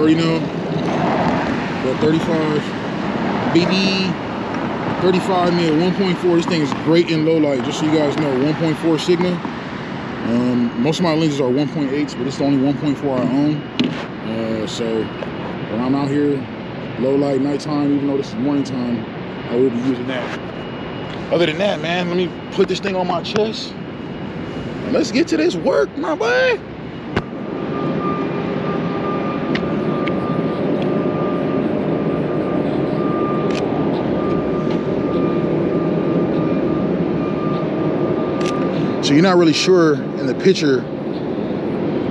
already know. But 35 BD 35 mil 1.4. This thing is great in low light, just so you guys know. 1.4 Sigma. Most of my lenses are 1.8s, but it's the only 1.4 I own. So when I'm out here low light nighttime, even though this is morning time, I will be using that. Other than that, man, let me put this thing on my chest and let's get to this work, my boy. So you're not really sure in the picture,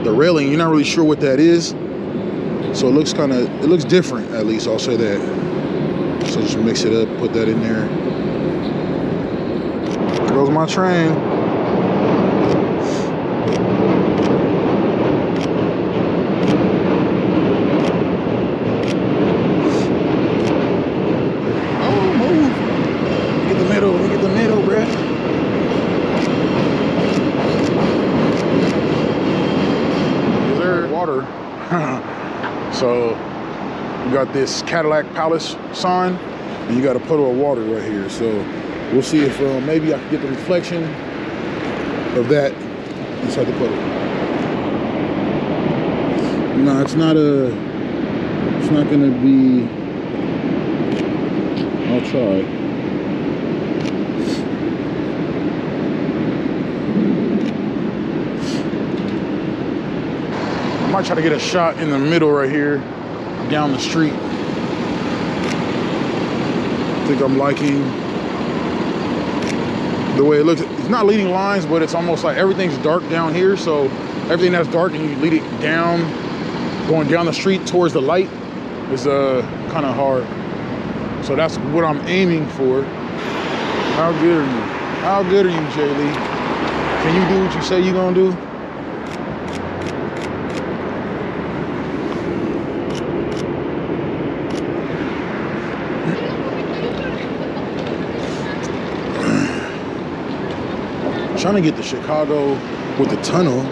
the railing, you're not really sure what that is. So it looks different, at least, I'll say that. So just mix it up, put that in there. There goes my train. Oh, move. Look at the middle, bruh. Water. So you got this Cadillac Palace sign and you got a puddle of water right here. So we'll see if maybe I can get the reflection of that inside the puddle. No, it's not gonna be, I'll try. I might try to get a shot in the middle right here, down the street. I think I'm liking the way it looks. It's not leading lines, but it's almost like everything's dark down here. So everything that's dark and you lead it down, going down the street towards the light is kind of hard. So that's what I'm aiming for. How good are you? How good are you, Jay Lee? Can you do what you say you're gonna do? Trying to get to Chicago with the tunnel.